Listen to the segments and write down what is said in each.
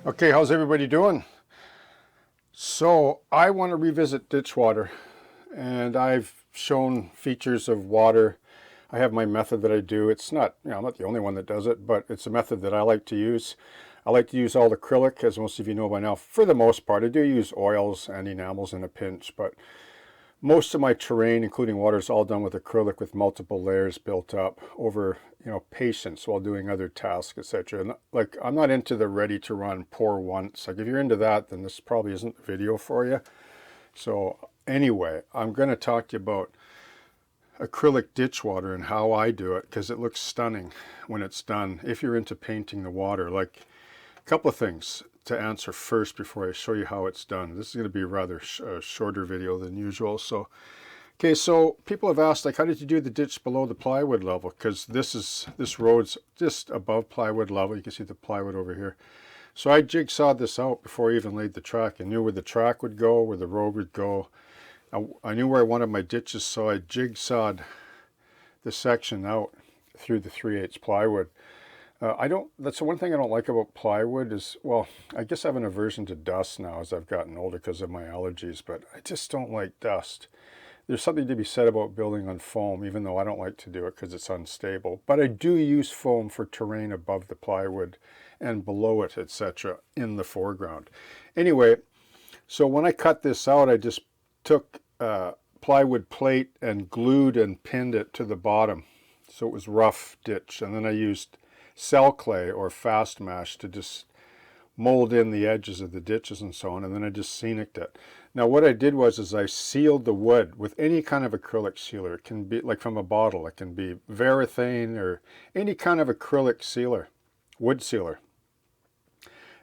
Okay, how's everybody doing? So I want to revisit ditch water, and I've shown features of water. I have my method that I do. It's not, I'm not the only one that does it, but it's a method that I like to use. I like to use all acrylic, as most of you know by now. For the most part, I do use oils and enamels in a pinch, but most of my terrain, including water, is all done with acrylic with multiple layers built up over, patience while doing other tasks, etc. And like, I'm not into the ready to run pour once. Like, if you're into that, then this probably isn't the video for you. So anyway, I'm going to talk to you about acrylic ditch water and how I do it, because it looks stunning when it's done. If you're into painting the water, like, a couple of things to answer first before I show you how it's done. This is going to be a rather shorter video than usual. So, okay, so people have asked, like, how did you do the ditch below the plywood level? Because this road's just above plywood level. You can see the plywood over here. So I jigsawed this out before I even laid the track. I knew where the track would go, where the road would go. I knew where I wanted my ditches, so I jigsawed the section out through the 3/8 plywood. That's the one thing I don't like about plywood is, well, I guess I have an aversion to dust now as I've gotten older because of my allergies, but I just don't like dust. There's something to be said about building on foam, even though I don't like to do it because it's unstable. But I do use foam for terrain above the plywood and below it, etc., in the foreground. Anyway, so when I cut this out, I just took plywood plate and glued and pinned it to the bottom. So it was rough ditch. And then I used cell clay or fast mash to just mold in the edges of the ditches and so on, and then I just scenicked it. Now what I did was I sealed the wood with any kind of acrylic sealer. It can be like from a bottle, it can be varathane or any kind of acrylic sealer, wood sealer.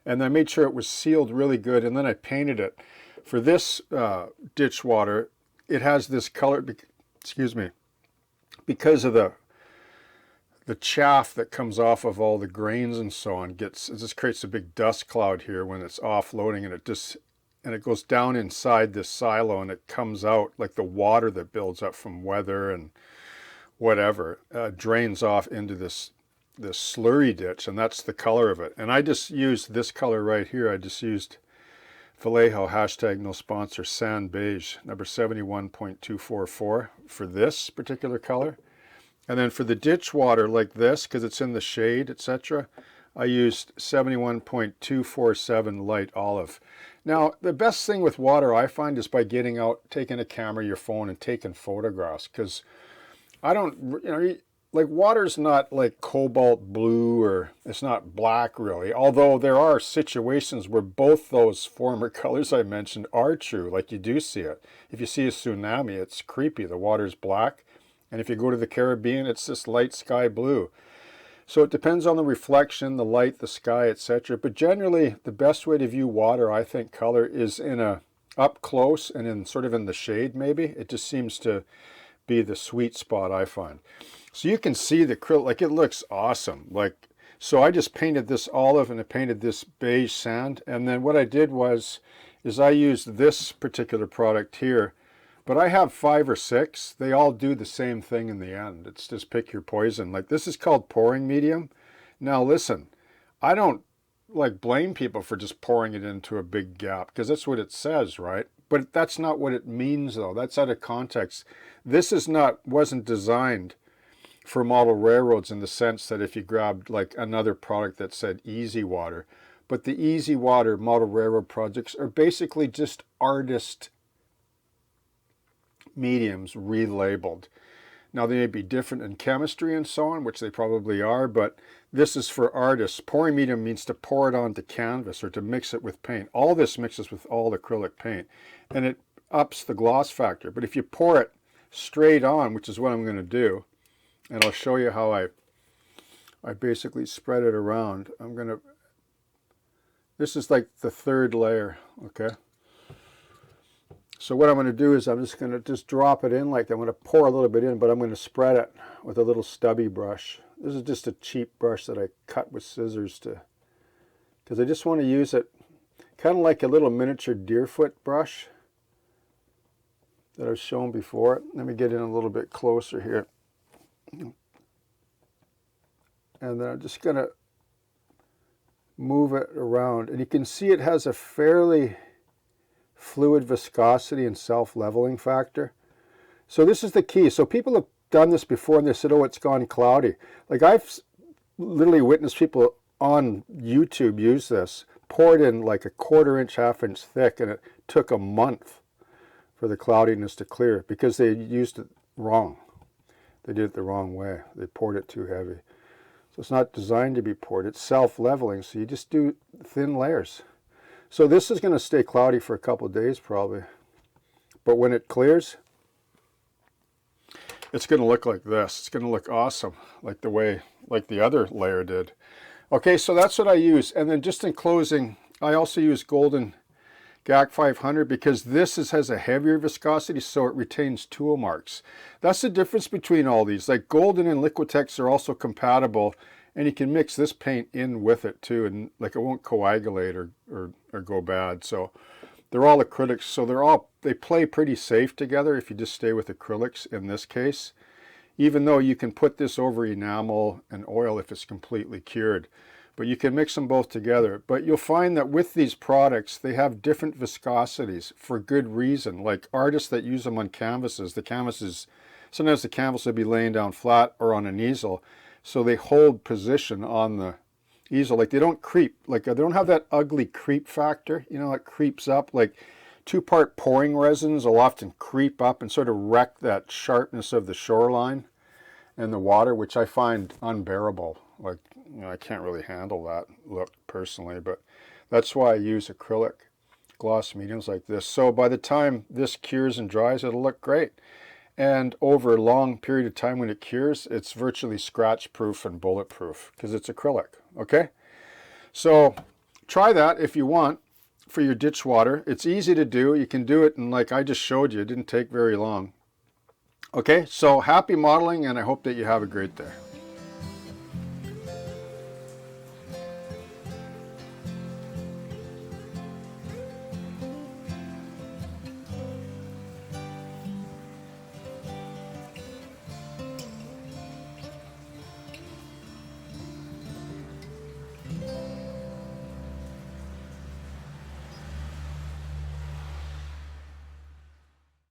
And I made sure it was sealed really good, and then I painted it. For this ditch water, it has this color, excuse me, because of the chaff that comes off of all the grains and so on it just creates a big dust cloud here when it's offloading, and it goes down inside this silo, and it comes out like the water that builds up from weather and whatever drains off into this slurry ditch, and that's the color of it. And I just used this color right here. I just used Vallejo #NoSponsor Sand Beige number 71.244 for this particular color. And then for the ditch water like this, because it's in the shade, etc., I used 71.247 light olive. Now, the best thing with water I find is by getting out, taking a camera, your phone, and taking photographs. Because I don't, like, water's not like cobalt blue, or it's not black really. Although there are situations where both those former colors I mentioned are true. Like, you do see it. If you see a tsunami, it's creepy. The water's black. And if you go to the Caribbean, it's this light sky blue. So it depends on the reflection, the light, the sky, etc. But generally, the best way to view water, I think, color is in a up close and in sort of in the shade maybe. It just seems to be the sweet spot, I find. So you can see the acrylic, like, it looks awesome. Like, so I just painted this olive and I painted this beige sand. And then what I did is I used this particular product here. But I have 5 or 6. They all do the same thing in the end. It's just pick your poison. Like, this is called pouring medium. Now listen, I don't like blame people for just pouring it into a big gap, because that's what it says, right? But that's not what it means though. That's out of context. This wasn't designed for model railroads in the sense that if you grabbed like another product that said easy water. But the easy water model railroad projects are basically just artist mediums relabeled. Now, they may be different in chemistry and so on, which they probably are, but this is for artists. Pouring medium means to pour it onto canvas or to mix it with paint. All this mixes with all acrylic paint, and it ups the gloss factor. But if you pour it straight on, which is what I'm going to do, and I'll show you how I basically spread it around. This is like the 3rd layer, okay? So what I'm going to do is I'm just going to drop it in like that. I'm going to pour a little bit in, but I'm going to spread it with a little stubby brush. This is just a cheap brush that I cut with scissors because I just want to use it kind of like a little miniature deerfoot brush that I've shown before. Let me get in a little bit closer here. And then I'm just going to move it around, and you can see it has a fairly fluid viscosity and self-leveling factor. So this is the key. So people have done this before and they said, oh, it's gone cloudy. Like I've literally witnessed people on YouTube use this, pour it in like a 1/4 inch, 1/2 inch thick, and it took a month for the cloudiness to clear because they used it wrong. They did it the wrong way. They poured it too heavy. So it's not designed to be poured. It's self-leveling, so you just do thin layers. So this is going to stay cloudy for a couple of days probably. But when it clears, it's going to look like this. It's going to look awesome, like the other layer did. Okay, so that's what I use. And then just in closing, I also use Golden GAC 500 because this has a heavier viscosity, so it retains tool marks. That's the difference between all these. Like Golden and Liquitex are also compatible, and you can mix this paint in with it too, and like it won't coagulate or go bad. So they're all acrylics, so they play pretty safe together if you just stay with acrylics in this case, even though you can put this over enamel and oil if it's completely cured. But you can mix them both together. But you'll find that with these products, they have different viscosities for good reason. Like artists that use them on canvases, sometimes the canvas will be laying down flat or on an easel, so they hold position on the easel. Like they don't creep, like they don't have that ugly creep factor, you know, it creeps up. Like 2-part pouring resins will often creep up and sort of wreck that sharpness of the shoreline and the water, which I find unbearable. Like, you know, I can't really handle that look personally, but that's why I use acrylic gloss mediums like this. So by the time this cures and dries, it'll look great. And over a long period of time when it cures, it's virtually scratch proof and bulletproof because it's acrylic. Okay, so try that if you want for your ditch water. It's easy to do. You can do it, and like I just showed you, it didn't take very long. Okay, so happy modeling, and I hope that you have a great day.